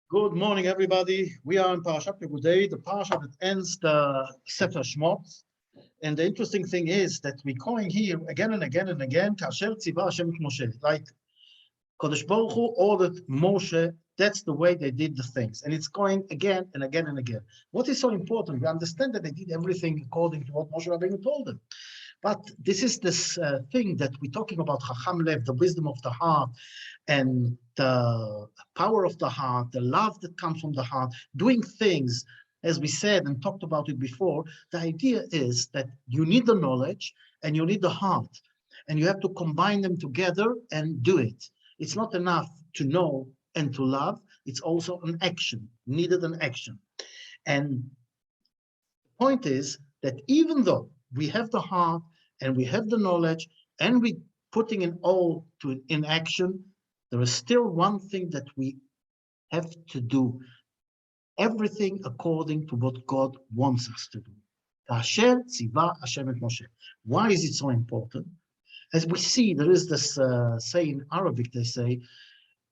Good morning, everybody. We are in Parashat Pkudey, the parasha that ends the Sefer Shmot. And the interesting thing is that we're calling here again and again and again, Kasher Tziva Hashem et Moshe. Like Kodesh Baruch Hu ordered Moshe, that's the way they did the things. And it's going again and again and again. What is so important? We understand that they did everything according to what Moshe Rabbeinu told them. But this is this thing that we're talking about, Chacham Lev, the wisdom of the heart, and the power of the heart, the love that comes from the heart, doing things, as we said and talked about it before. The idea is that you need the knowledge and you need the heart, and you have to combine them together and do it. It's not enough to know and to love, it's also an action, needed an action. And the point is that even though we have the heart and we have the knowledge and we putting it all in action, there is still one thing that we have to do. Everything according to what God wants us to do. Kasher Tziva Hashem et Moshe. Why is it so important? As we see, there is this say in Arabic, they say,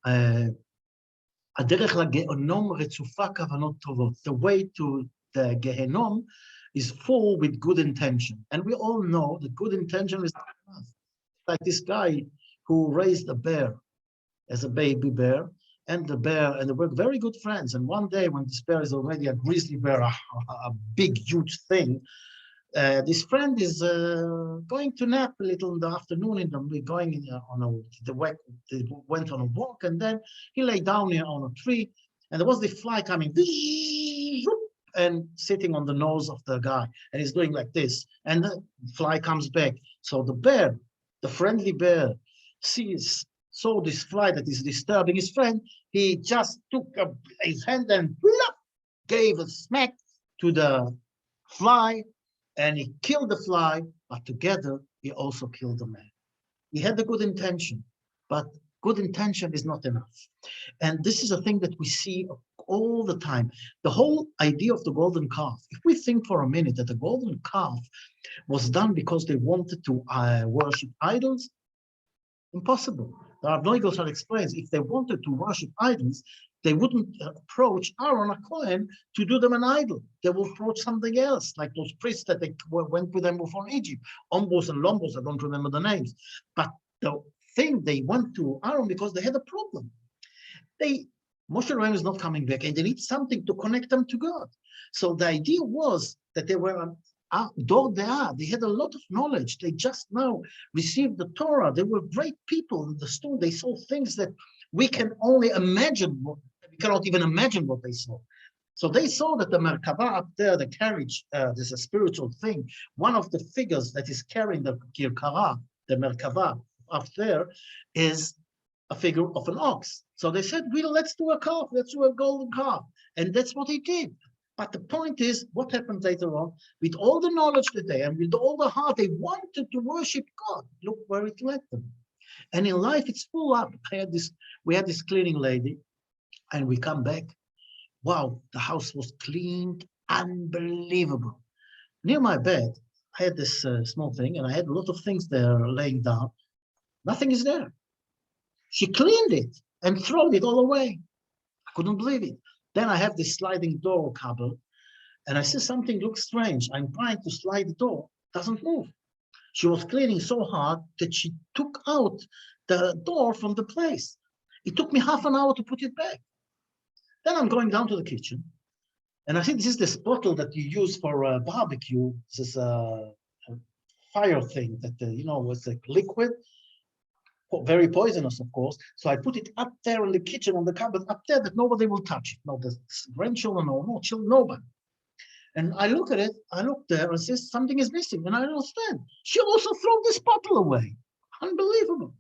the way to the Gehenom is full with good intention. And we all know that good intention is not enough. Like this guy who raised a bear as a baby bear, and the bear, and they were very good friends. And one day when this bear is already a grizzly bear, a big, huge thing, this friend is going to nap a little in the afternoon, going they went on a walk, and then he lay down here on a tree, and there was the fly coming, and sitting on the nose of the guy, and he's doing like this, and the fly comes back. So the bear, the friendly bear, saw this fly that is disturbing his friend. He just took his hand and gave a smack to the fly, and he killed the fly, but together he also killed the man. He had a good intention, but good intention is not enough. And this is a thing that we see all the time. The whole idea of the golden calf, if we think for a minute that the golden calf was done because they wanted to worship idols, impossible. The Rav Neugel explains, if they wanted to worship idols, they wouldn't approach Aaron a Kohen to do them an idol. They will approach something else, like those priests that they went with them before in Egypt, Ombos and Lombos, I don't remember the names. But the thing, they went to Aaron because they had a problem. Moshe Rabbeinu is not coming back, and they need something to connect them to God. So the idea was that they were they had a lot of knowledge. They just now received the Torah. They were great people in the story. They saw things that we can only imagine. We cannot even imagine what they saw. So they saw that the Merkava up there, the carriage, there's a spiritual thing. One of the figures that is carrying the Kirkara, the Merkava up there, is a figure of an ox. So they said, let's do a calf. Let's do a golden calf. And that's what he did. But the point is, what happened later on? With all the knowledge that they and with all the heart, they wanted to worship God. Look where it led them. And in life, it's full up. We had this cleaning lady, and we come back. Wow, the house was cleaned, unbelievable. Near my bed, I had this small thing, and I had a lot of things there laying down. Nothing is there. She cleaned it and thrown it all away. I couldn't believe it. Then I have this sliding door cupboard, and I see something looks strange. I'm trying to slide the door, doesn't move. She was cleaning so hard that she took out the door from the place. It took me half an hour to put it back. Then I'm going down to the kitchen, and I see this bottle that you use for barbecue. This is a fire thing that, was like liquid. Very poisonous, of course. So I put it up there in the kitchen, on the cupboard up there, that nobody will touch it. No, the grandchildren, no children, nobody. And I look at it, I look there and says, something is missing. And I don't understand. She also threw this bottle away. Unbelievable.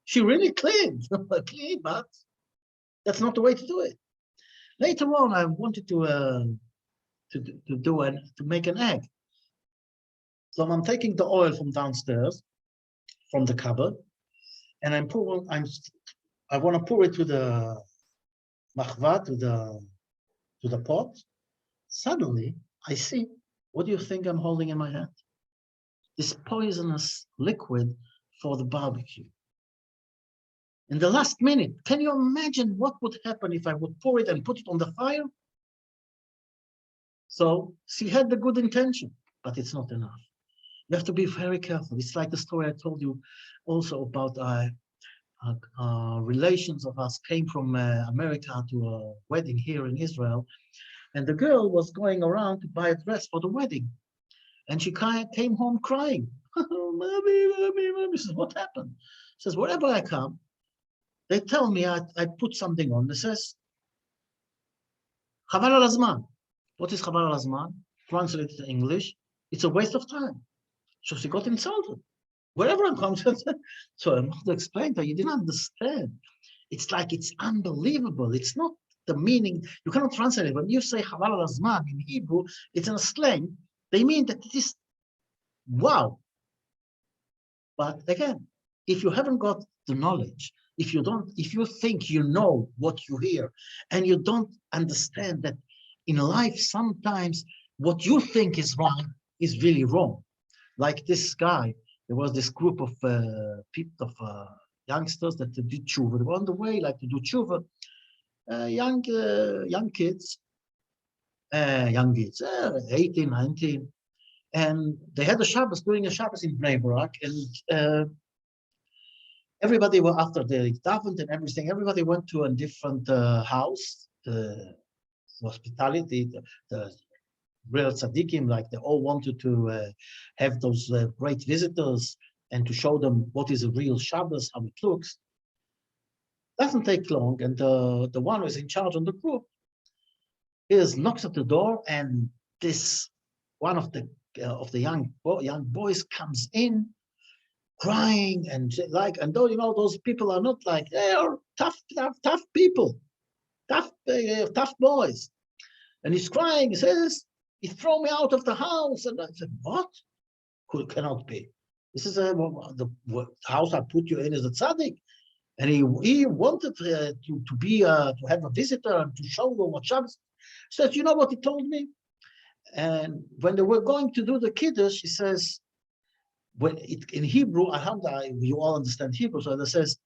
She really cleaned, clean, but that's not the way to do it. Later on, I wanted to make an egg. So I'm taking the oil from downstairs, from the cupboard, and I want to pour it to the machva, to the pot. Suddenly, I see, what do you think I'm holding in my hand? This poisonous liquid for the barbecue. In the last minute, can you imagine what would happen if I would pour it and put it on the fire? So she had the good intention, but it's not enough. You have to be very careful. It's like the story I told you also about relations of us came from America to a wedding here in Israel. And the girl was going around to buy a dress for the wedding. And she came home crying. Mommy, mommy, mommy. She says, what happened? She says, wherever I come, they tell me I put something on that says, Chaval al Azman. What is Chaval al Azman? Translated to English, it's a waste of time. So she got insulted. Wherever I come, so I must explain to her, you didn't understand. It's like, it's unbelievable. It's not the meaning. You cannot translate it. When you say Chaval al Azman in Hebrew, it's in a slang. They mean that it is, wow. But again, if you haven't got the knowledge, if you think you know what you hear, and you don't understand that in life, sometimes what you think is wrong is really wrong. Like this guy, there was this group of people, of youngsters that did tshuva. They were on the way, like to do tshuva. Young kids, 18, 19. And they had a Shabbos, doing a Shabbos in Bnei Brak, and everybody were after the davened and everything. Everybody went to a different house, the hospitality, the real tzaddikim, like they all wanted to have those great visitors and to show them what is a real Shabbos, how it looks. Doesn't take long, and the one who is in charge of the group knocks at the door, and this one of the young boys comes in crying and like, and though, you know, those people are not like, they are tough people, tough boys. And he's crying, he says, he threw me out of the house. And I said, what? Cannot be. This is the house I put you in is a tzaddik. And he wanted to have a visitor and to show them what Shabbos. He says, you know what he told me? And when they were going to do the Kiddush, he says, in Hebrew, you all understand Hebrew, so it says,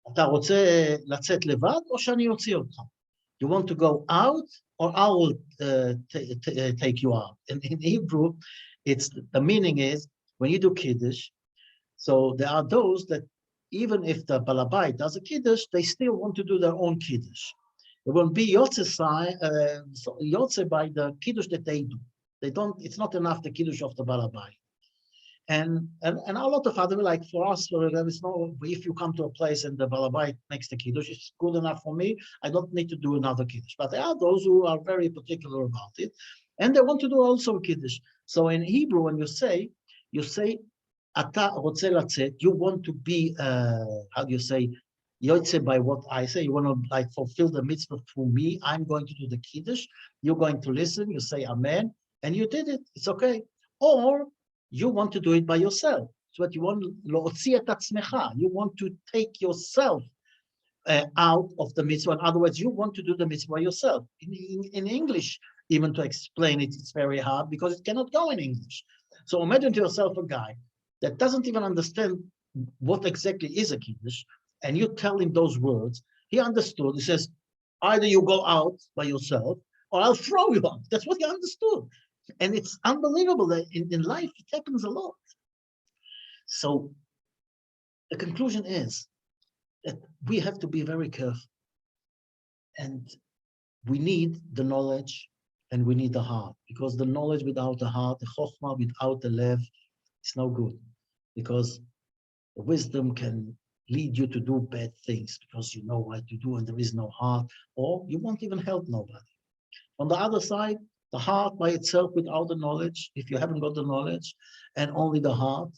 אתה רוצה לצאת לבד או שאני אוציא אותך? You want to go out or I will take you out? And in Hebrew, the meaning is, when you do Kiddush, so there are those that even if the Balabai does a Kiddush, they still want to do their own Kiddush. It will be Yotze by the Kiddush that they do. They don't, it's not enough the Kiddush of the Balabai. And a lot of other, like for us, it's no, if you come to a place and the Balabai makes the Kiddush, it's good enough for me. I don't need to do another Kiddush. But there are those who are very particular about it, and they want to do also Kiddush. So in Hebrew, when you say, Ata rotze latzet, you want to be, how do you say, Yotze by what I say, you want to like fulfill the mitzvah through me. I'm going to do the Kiddush. You're going to listen, you say Amen, and you did it. It's okay. Or you want to do it by yourself. So what you want, you want to take yourself out of the mitzvah. In other words, you want to do the mitzvah yourself. In English, even to explain it, it's very hard because it cannot go in English. So imagine to yourself a guy that doesn't even understand what exactly is a Kiddush, and you tell him those words. He understood. He says, either you go out by yourself or I'll throw you out. That's what he understood. And it's unbelievable that in life, it happens a lot. So the conclusion is that we have to be very careful. And we need the knowledge and we need the heart. Because the knowledge without the heart, the chokhmah without the lev, it's no good. Because the wisdom can lead you to do bad things because you know what to do and there is no heart, or you won't even help nobody. On the other side, the heart by itself without the knowledge, if you haven't got the knowledge and only the heart,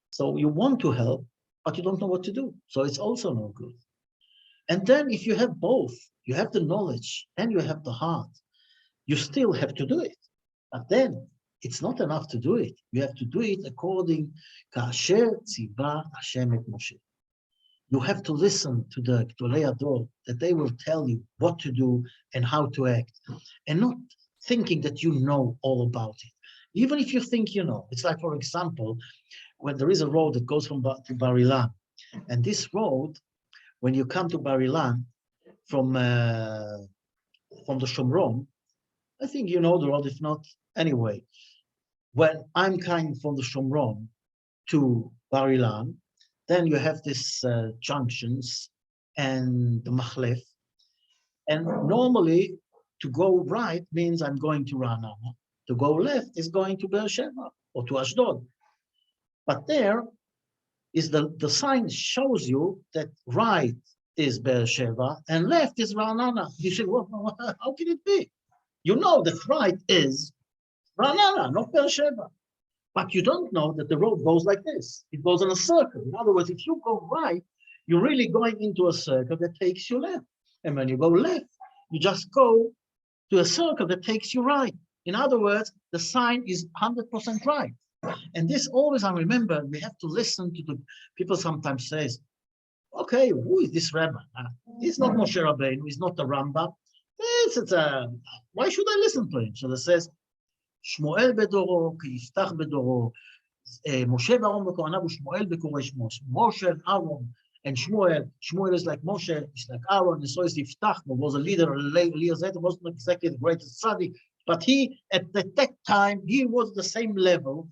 so you want to help, but you don't know what to do. So it's also no good. And then if you have both, you have the knowledge and you have the heart, you still have to do it. But then it's not enough to do it. You have to do it according to Kasher Tziva Hashem et Moshe. You have to listen to the Gdolei Ador, that they will tell you what to do and how to act, and not thinking that you know all about it. Even if you think you know. It's like, for example, when there is a road that goes to Bar Ilan, and this road, when you come to Bar Ilan from the Shomron, I think you know the road. If not, anyway, when I'm coming from the Shomron to Bar Ilan, then you have these junctions and the Machlef. And normally, to go right means I'm going to Ra'anana. To go left is going to Beersheba or to Ashdod. But there is the sign shows you that right is Beersheba and left is Ra'anana. You say, well, how can it be? You know that right is Ra'anana, not Beersheba. But you don't know that the road goes like this. It goes in a circle. In other words, if you go right, you're really going into a circle that takes you left. And when you go left, you just go to a circle that takes you right. In other words, the sign is 100% right. And this always, I remember, we have to listen to the people sometimes says, okay, who is this rabbi? He's not Moshe Rabbeinu, he's not the Rambam. Why should I listen to him? So it says, Shmuel bedoro, ki yiftach bedoro, Moshe Aaron בכהניו ושמואל בקורא שמו. Moshe and Aaron and Shmuel is like Moshe, it's like Aaron, and so is Yiftach, who was a leader, Eliezer wasn't exactly the greatest tzaddik, but he, at that time, he was the same level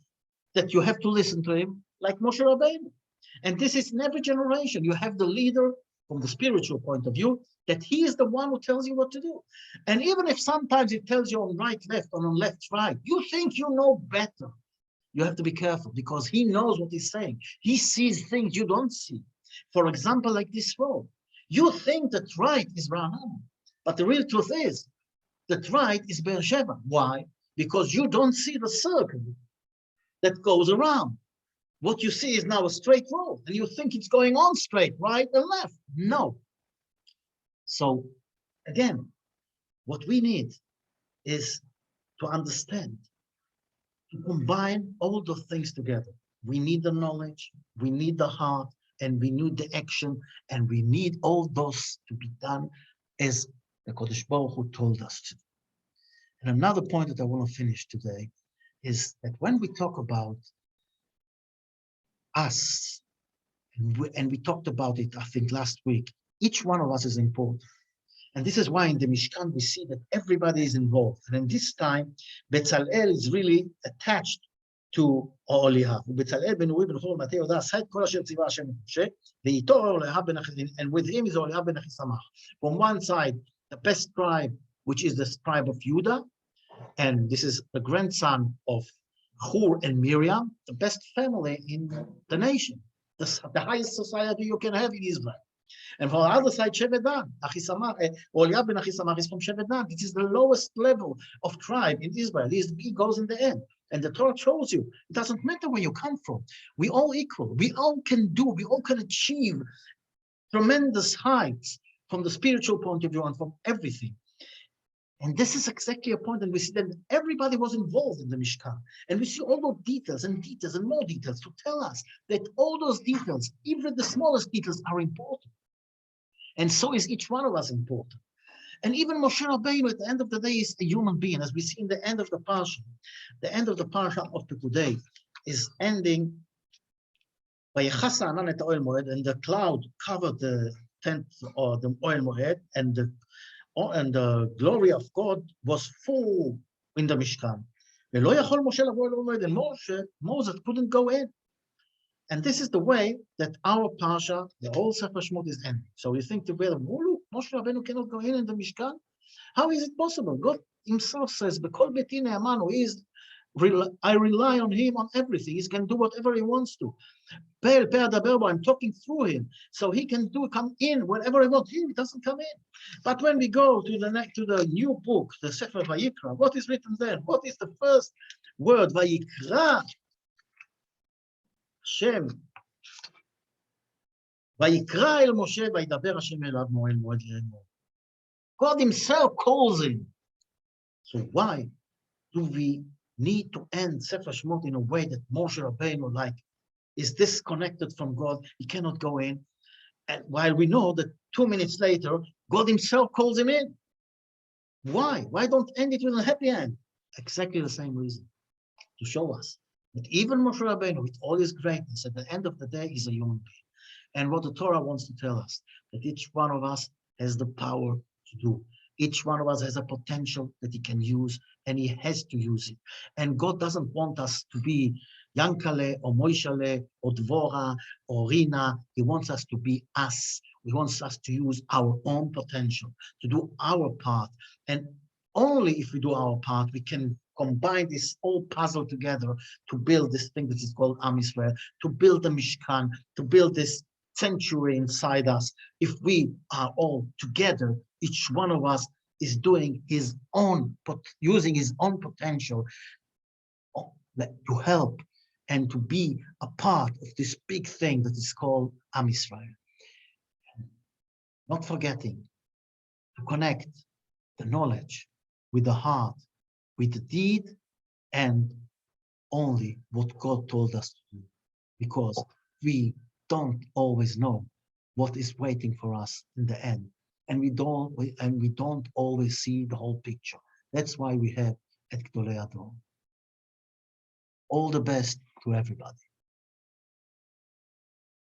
that you have to listen to him, like Moshe Rabbeinu. And this is in every generation. You have the leader from the spiritual point of view, that he is the one who tells you what to do. And even if sometimes it tells you on right, left, or on left, right, you think you know better. You have to be careful because he knows what he's saying. He sees things you don't see. For example, like this road. You think that right is Ra'anana, but the real truth is that right is Beersheba. Why? Because you don't see the circle that goes around. What you see is now a straight road, and you think it's going on straight, right and left. No. So, again, what we need is to understand, to combine all those things together. We need the knowledge, we need the heart, and we need the action, and we need all those to be done as the Kodesh Baruch Hu told us to do. And another point that I want to finish today is that when we talk about us, and we talked about it, I think, last week, each one of us is important. And this is why in the Mishkan we see that everybody is involved. And in this time, Betzalel is really attached to Oholiav. Betzalel ben Uri ben Chol Matei Yoda said Kol Asher Tziva Hashem Moshe, Ve'ito Oholiav ben Achim, and with him is Oholiav ben Achisamach. From one side, the best tribe, which is the tribe of Judah, and this is the grandson of Hur and Miriam, the best family in the nation, the highest society you can have in Israel. And from the other side, Shevet Dan, Oholiav ben Achisamach is from Shevet Dan. This is the lowest level of tribe in Israel. He goes in the end. And the Torah shows you, it doesn't matter where you come from. We all equal. We all can do, we all can achieve tremendous heights from the spiritual point of view and from everything. And this is exactly a point, and we see that everybody was involved in the Mishkan. And we see all those details and details and more details to tell us that all those details, even the smallest details, are important. And so is each one of us important. And even Moshe Rabbeinu, at the end of the day, is a human being, as we see in the end of the Parashat. The end of the Parashat of Pkudey is ending by and the cloud covered the tent or the Oel Moed, and the glory of God was full in the Mishkan. And Moses couldn't go in. And this is the way that our Parsha, the whole Sefer Shemot, is ending. So you think together, Moshe Rabbeinu cannot go in the Mishkan? How is it possible? God himself says, "B'kol beti ne'amanu," I rely on him on everything. He can do whatever he wants to. I'm talking through him, so he can come in whenever he wants. He doesn't come in. But when we go to the new book, the Sefer Vayikra, what is written there? What is the first word? Vayikra Hashem. Vayikra el Moshe vayidaber Hashem elav moed moed le'emor. God himself calls him. So why do we need to end Sefer Shemot in a way that Moshe Rabbeinu is disconnected from God? He cannot go in. And while we know that 2 minutes later, God himself calls him in. Why? Why don't end it with a happy end? Exactly the same reason, to show us But even Moshe Rabbeinu, with all his greatness, at the end of the day, is a human being. And what the Torah wants to tell us, that each one of us has the power to do. Each one of us has a potential that he can use, and he has to use it. And God doesn't want us to be Yankale or Moishale or Dvora or Rina. He wants us to be us. He wants us to use our own potential, to do our part. And only if we do our part, we can combine this whole puzzle together to build this thing that is called Am Yisrael, to build the Mishkan, to build this sanctuary inside us. If we are all together, each one of us is doing his own, using his own potential to help and to be a part of this big thing that is called Am Yisrael. Not forgetting to connect the knowledge with the heart, with the deed, and only what God told us to do. Because we don't always know what is waiting for us in the end. And we don't always see the whole picture. That's why we have at Gdolei Ador. All the best to everybody.